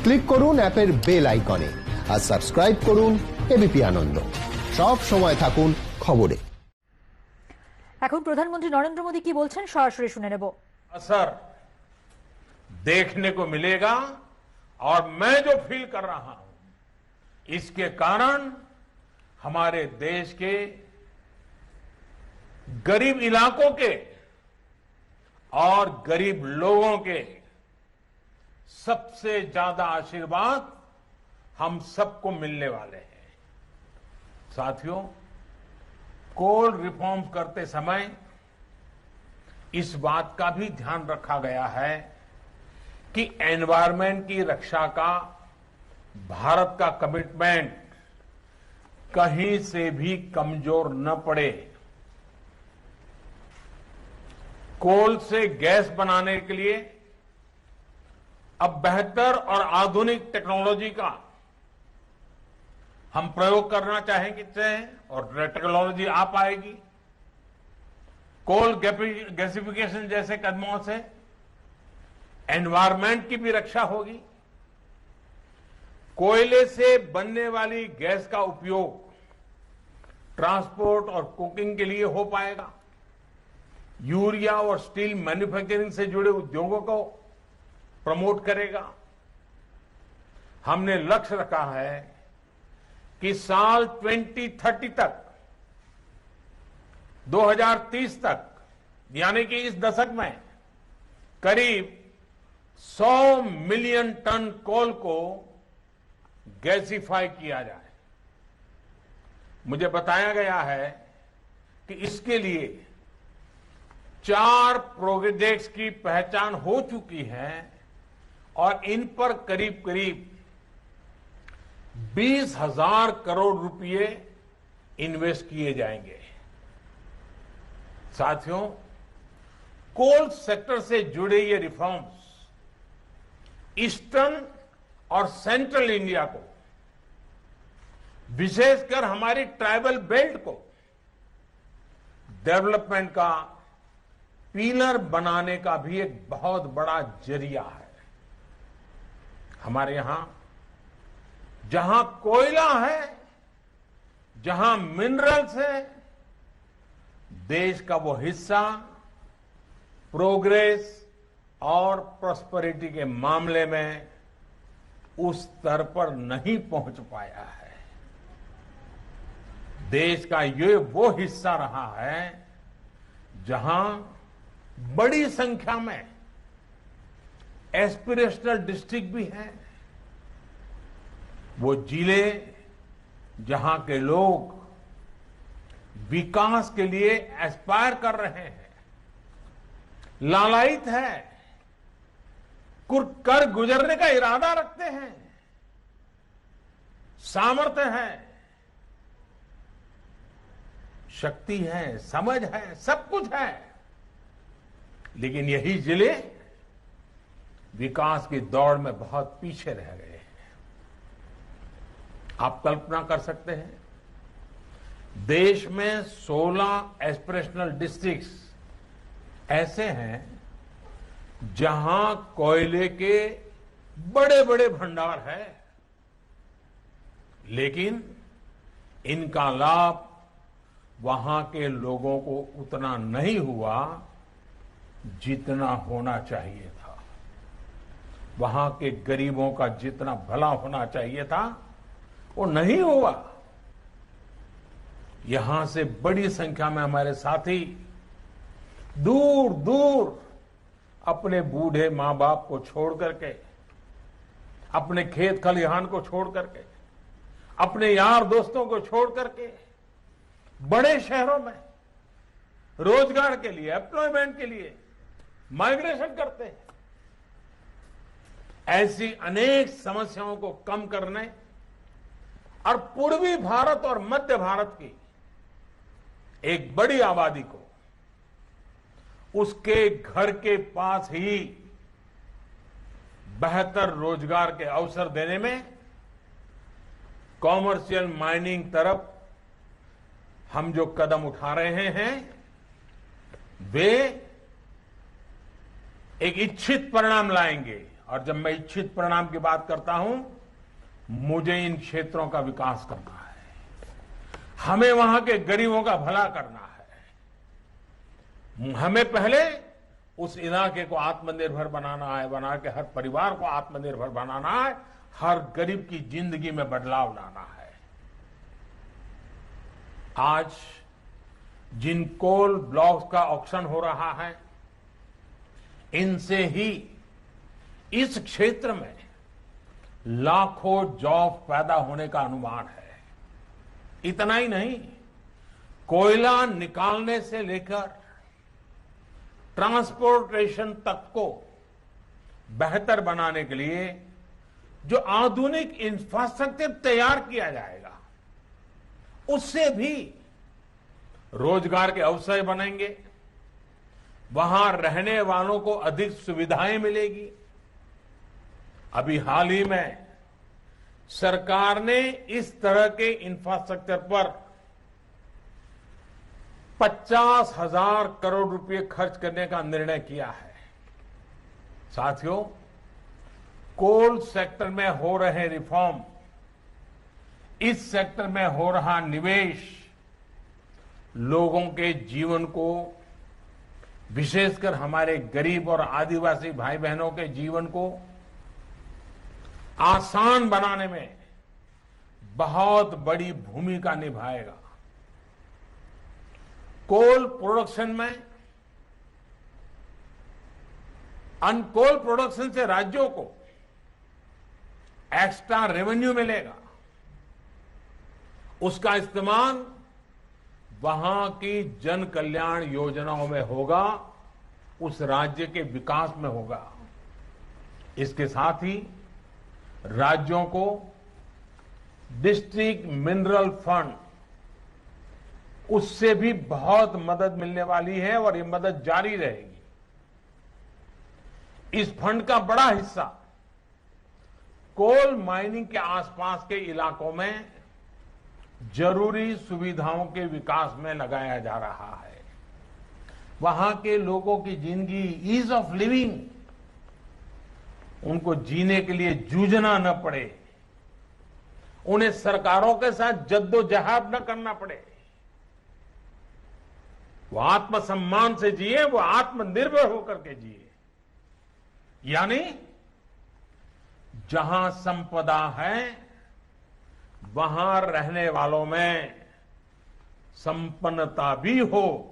Click করুন অ্যাপের bell আইকনে আর সাবস্ক্রাইব করুন এবিপি আনন্দ। সব সময় থাকুন খবরে। এখন প্রধানমন্ত্রী নরেন্দ্র মোদী কি বলছেন সরাসরি শুনে নেব। असर देखने को मिलेगा और मैं जो फील कर रहा हूं इसके कारण हमारे देश के गरीब इलाकों के और गरीब लोगों के सबसे ज्यादा आशीर्वाद हम सबको मिलने वाले हैं। साथियों, कोल रिफॉर्म्स करते समय इस बात का भी ध्यान रखा गया है कि एनवायरमेंट की रक्षा का भारत का कमिटमेंट कहीं से भी कमजोर न पड़े। कोल से गैस बनाने के लिए अब बेहतर और आधुनिक टेक्नोलॉजी का हम प्रयोग करना चाहेंगे और टेक्नोलॉजी आ पाएगी। कोल गैसिफिकेशन जैसे कदमों से एनवायरमेंट की भी रक्षा होगी। कोयले से बनने वाली गैस का उपयोग ट्रांसपोर्ट और कुकिंग के लिए हो पाएगा। यूरिया और स्टील मैन्युफैक्चरिंग से जुड़े उद्योगों को प्रमोट करेगा। हमने लक्ष्य रखा है कि साल 2030 तक 2030 तक यानी कि इस दशक में करीब 100 मिलियन टन कोल को गैसिफाई किया जाए। मुझे बताया गया है कि इसके लिए 4 प्रोजेक्ट्स की पहचान हो चुकी है और इन पर करीब करीब 20,000 करोड़ रुपए इन्वेस्ट किए जाएंगे। साथियों, कोल सेक्टर से जुड़े ये रिफॉर्म्स ईस्टर्न और सेंट्रल इंडिया को, विशेषकर हमारी ट्राइबल बेल्ट को डेवलपमेंट का पिलर बनाने का भी एक बहुत बड़ा जरिया है। हमारे यहां जहां कोयला है, जहां मिनरल्स है, देश का वो हिस्सा प्रोग्रेस और प्रॉस्पेरिटी के मामले में उस स्तर पर नहीं पहुंच पाया है। देश का ये वो हिस्सा रहा है जहां बड़ी संख्या में एस्पिरेशनल डिस्ट्रिक्ट भी हैं। वो जिले जहां के लोग विकास के लिए एस्पायर कर रहे हैं, लालायित है, कर गुजरने का इरादा रखते हैं, सामर्थ्य है, शक्ति है, समझ है, सब कुछ है, लेकिन यही जिले विकास की दौड़ में बहुत पीछे रह गए हैं। आप कल्पना कर सकते हैं, देश में 16 एस्पिरेशनल डिस्ट्रिक्ट्स ऐसे हैं जहां कोयले के बड़े बड़े भंडार है, लेकिन इनका लाभ वहां के लोगों को उतना नहीं हुआ जितना होना चाहिए था। वहां के गरीबों का जितना भला होना चाहिए था वो नहीं हुआ। यहां से बड़ी संख्या में हमारे साथी दूर दूर अपने बूढ़े मां बाप को छोड़ करके, अपने खेत खलिहान को छोड़ करके, अपने यार दोस्तों को छोड़ करके बड़े शहरों में रोजगार के लिए, एम्प्लॉयमेंट के लिए माइग्रेशन करते हैं। ऐसी अनेक समस्याओं को कम करने और पूर्वी भारत और मध्य भारत की एक बड़ी आबादी को उसके घर के पास ही बेहतर रोजगार के अवसर देने में कॉमर्शियल माइनिंग तरफ हम जो कदम उठा रहे हैं वे एक इच्छित परिणाम लाएंगे और जब मैं इच्छित परिणाम की बात करता हूं, मुझे इन क्षेत्रों का विकास करना है। हमें वहां के गरीबों का भला करना है। हमें पहले उस इलाके को आत्मनिर्भर बनाना है, बना के हर परिवार को आत्मनिर्भर बनाना है, हर गरीब की जिंदगी में बदलाव लाना है। आज जिन कोल ब्लॉक्स का ऑक्शन हो रहा है, इनसे ही इस क्षेत्र में लाखों जॉब पैदा होने का अनुमान है। इतना ही नहीं, कोयला निकालने से लेकर ट्रांसपोर्टेशन तक को बेहतर बनाने के लिए जो आधुनिक इंफ्रास्ट्रक्चर तैयार किया जाएगा, उससे भी रोजगार के अवसर बनेंगे, वहां रहने वालों को अधिक सुविधाएं मिलेगी। अभी हाल ही में सरकार ने इस तरह के इंफ्रास्ट्रक्चर पर 50,000 करोड़ रुपए खर्च करने का निर्णय किया है। साथियों, कोल सेक्टर में हो रहे रिफॉर्म, इस सेक्टर में हो रहा निवेश लोगों के जीवन को, विशेषकर हमारे गरीब और आदिवासी भाई बहनों के जीवन को आसान बनाने में बहुत बड़ी भूमिका निभाएगा। कोल प्रोडक्शन में, अनकोल प्रोडक्शन से राज्यों को एक्स्ट्रा रेवेन्यू मिलेगा। उसका इस्तेमाल वहां की जन कल्याण योजनाओं में होगा, उस राज्य के विकास में होगा। इसके साथ ही राज्यों को डिस्ट्रिक्ट मिनरल फंड, उससे भी बहुत मदद मिलने वाली है और ये मदद जारी रहेगी। इस फंड का बड़ा हिस्सा कोल माइनिंग के आसपास के इलाकों में जरूरी सुविधाओं के विकास में लगाया जा रहा है। वहां के लोगों की जिंदगी, ईज ऑफ लिविंग, उनको जीने के लिए जूझना न पड़े, उन्हें सरकारों के साथ जद्दोजहद न करना पड़े, वो आत्मसम्मान से जिए, वो आत्मनिर्भर होकर के जिए। यानी जहां संपदा है, वहां रहने वालों में संपन्नता भी हो,